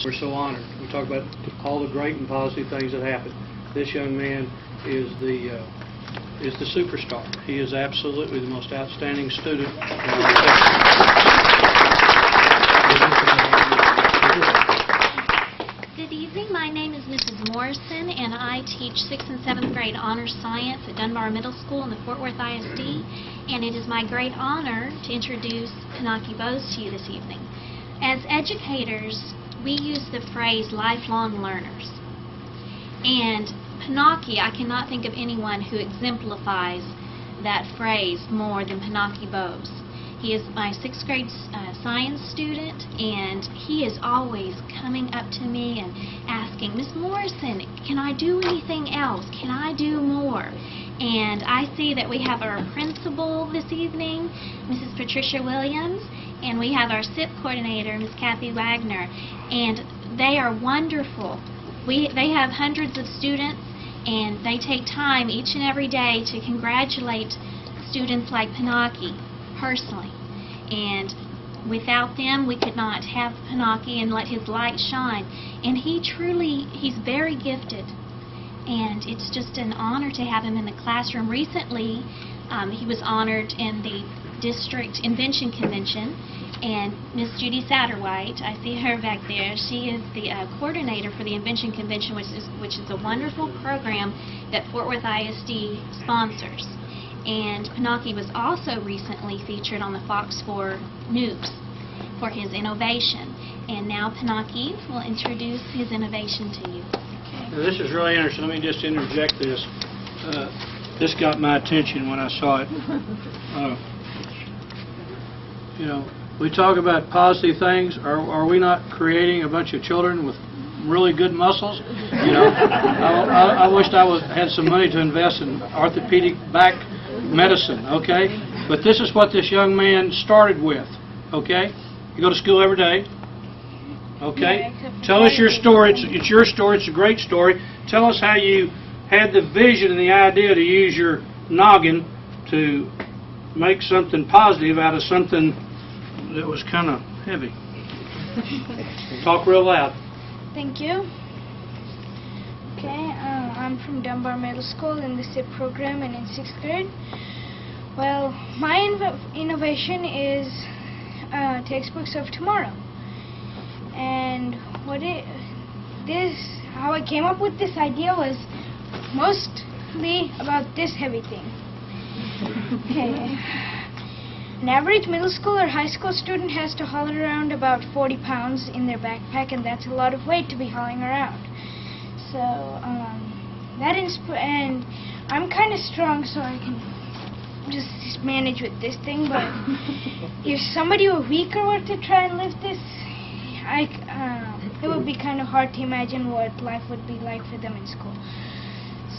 We're so honored. We talk about all the great and positive things that happen. This young man is the superstar. He is absolutely the most outstanding student. Good evening. My name is Mrs. Morrison, and I teach 6th and 7th grade honors science at Dunbar Middle School in the Fort Worth ISD, and it is my great honor to introduce Pinocchio Bose to you this evening. As educators, we use the phrase lifelong learners, and Pinocchio, I cannot think of anyone who exemplifies that phrase more than Pinocchio Bose. He is my 6th grade science student, and he is always coming up to me and asking, Miss Morrison, can I do anything else? Can I do more? And I see that we have our principal this evening, Mrs. Patricia Williams, and we have our SIP coordinator, Ms. Kathy Wagner, and they are wonderful. They have hundreds of students, and they take time each and every day to congratulate students like Pinocchio personally. And without them, we could not have Pinocchio and let his light shine. And he's very gifted. And it's just an honor to have him in the classroom. Recently, he was honored in the District Invention Convention, and Miss Judy Satterwhite, I see her back there, she is the coordinator for the Invention Convention, which is a wonderful program that Fort Worth ISD sponsors. And Pinocchio was also recently featured on the Fox 4 News for his innovation. And now Pinocchio will introduce his innovation to you. Now, this is really interesting. Let me just interject this. This got my attention when I saw it. You know, we talk about positive things. Are we not creating a bunch of children with really good muscles? You know, I wished I had some money to invest in orthopedic back medicine, okay? But this is what this young man started with, okay? You go to school every day, okay? Tell us your story. It's your story. It's a great story. Tell us how you had the vision and the idea to use your noggin to make something positive out of something that was kind of heavy. Talk real loud. Thank you. Okay, I'm from Dunbar Middle School in the SIP program and in 6th grade. Well, my innovation is textbooks of tomorrow. And how I came up with this idea was mostly about this heavy thing. Okay. An average middle school or high school student has to haul around about 40 pounds in their backpack, and that's a lot of weight to be hauling around. So, and I'm kind of strong, so I can just manage with this thing, but if somebody were weaker were to try and lift this, it would be kind of hard to imagine what life would be like for them in school.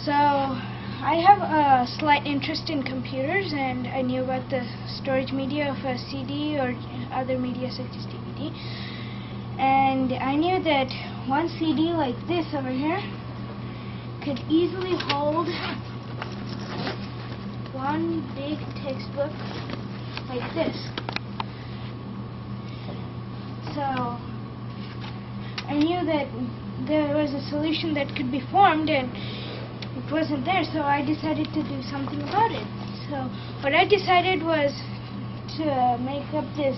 So, I have a slight interest in computers, and I knew about the storage media of a CD or other media such as DVD. And I knew that one CD like this over here could easily hold one big textbook like this. So I knew that there was a solution that could be formed, and it wasn't there, so I decided to do something about it. So what I decided was to make up this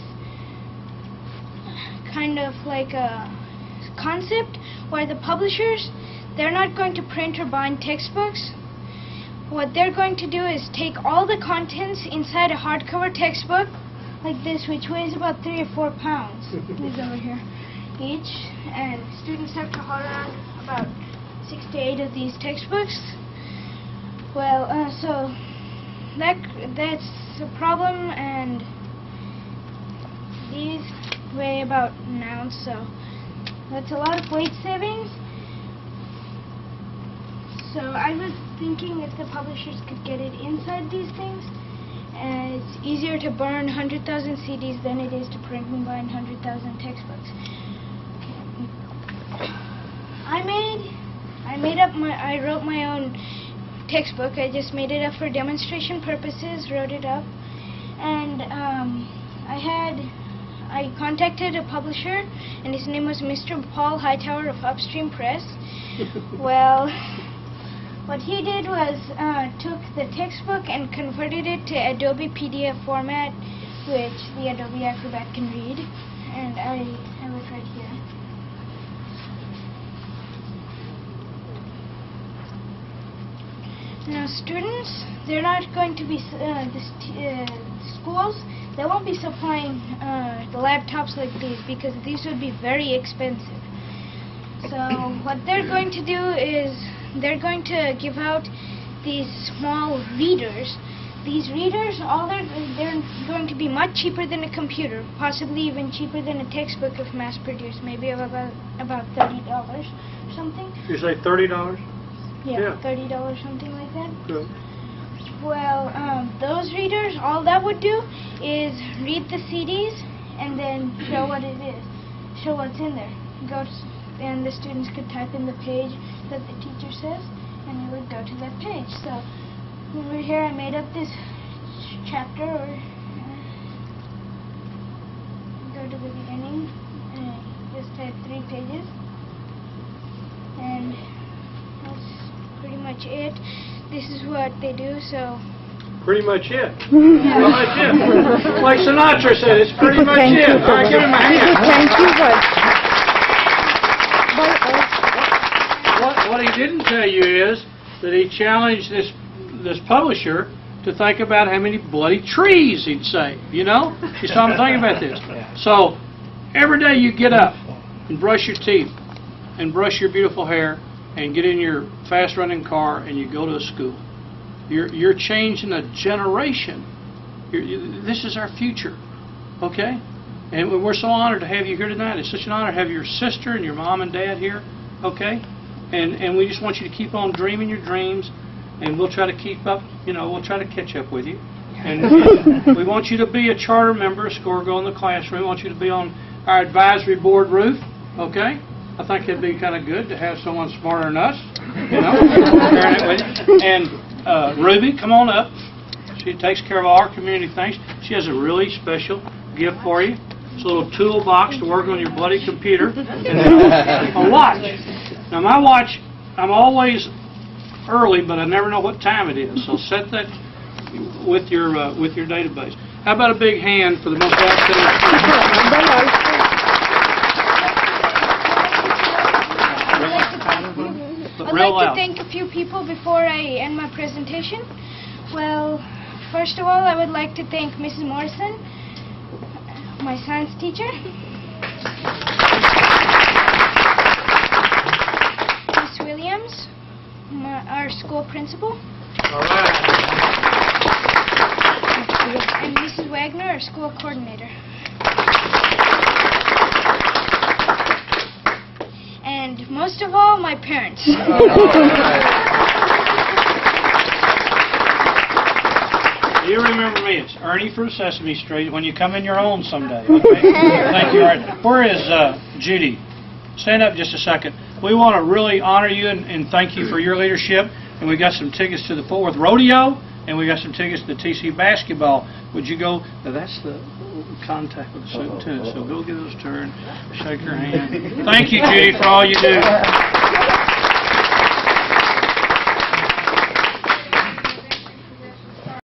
kind of like a concept where the publishers, they're not going to print or bind textbooks. What they're going to do is take all the contents inside a hardcover textbook like this, which weighs about 3 or 4 pounds. These over here each, and students have to haul around about 6 to 8 of these textbooks. Well, so that's a problem, and these weigh about an ounce, so that's a lot of weight savings. So I was thinking if the publishers could get it inside these things, and it's easier to burn 100,000 CDs than it is to print and bind 100,000 textbooks. I wrote my own textbook. I just made it up for demonstration purposes, wrote it up, and I had I contacted a publisher, and his name was Mr. Paul Hightower of Upstream Press. Well, what he did was took the textbook and converted it to Adobe PDF format, which the Adobe Acrobat can read, and I have it right here. Now, students, they're not going to be schools. They won't be supplying the laptops like these because these would be very expensive. So what they're going to do is they're going to give out these small readers. These readers, they're going to be much cheaper than a computer, possibly even cheaper than a textbook if mass-produced, maybe about $30 or something. You say $30? Yeah, $30, something like that. Good. Well, those readers, all that would do is read the CDs and then show what it is, show what's in there. And the students could type in the page that the teacher says, and it would go to that page. So over here, I made up this chapter, or go to the beginning, and just type 3 pages, and that's pretty much it. This is what they do, so... Pretty much it. Pretty much it. Like Sinatra said, it's pretty much it. All right, give him a hand. Thank you. What he didn't tell you is that he challenged this publisher to think about how many bloody trees he'd save, you know? You saw him think about this. So, every day you get up and brush your teeth and brush your beautiful hair and get in your fast-running car and you go to a school. You're changing a generation. This is our future, okay? And we're so honored to have you here tonight. It's such an honor to have your sister and your mom and dad here, okay? And we just want you to keep on dreaming your dreams, and we'll try to keep up, you know, we'll try to catch up with you. And we want you to be a charter member, a score girl in the classroom. We want you to be on our advisory board, Ruth, okay? I think it'd be kind of good to have someone smarter than us, you know, sharing it with you. And Ruby, come on up. She takes care of all our community things. She has a really special gift for you. It's a little toolbox to work on your bloody computer. And then a watch. Now my watch, I'm always early, but I never know what time it is. So set that with your database. How about a big hand for the most outstanding? I'd like to thank a few people before I end my presentation. Well, first of all, I would like to thank Mrs. Morrison, my science teacher, Miss Williams, our school principal, All right. and Mrs. Wagner, our school coordinator. And most of all, my parents. You remember me. It's Ernie from Sesame Street when you come in your own someday. Okay? Thank you. All right. Where is Judy? Stand up just a second. We want to really honor you and thank you for your leadership. And we got some tickets to the Fort Worth Rodeo, and we got some tickets to the TC basketball. Would you go? Now that's the contact with the superintendent. So go give those to her and shake her hand. Thank you, Judy, for all you do.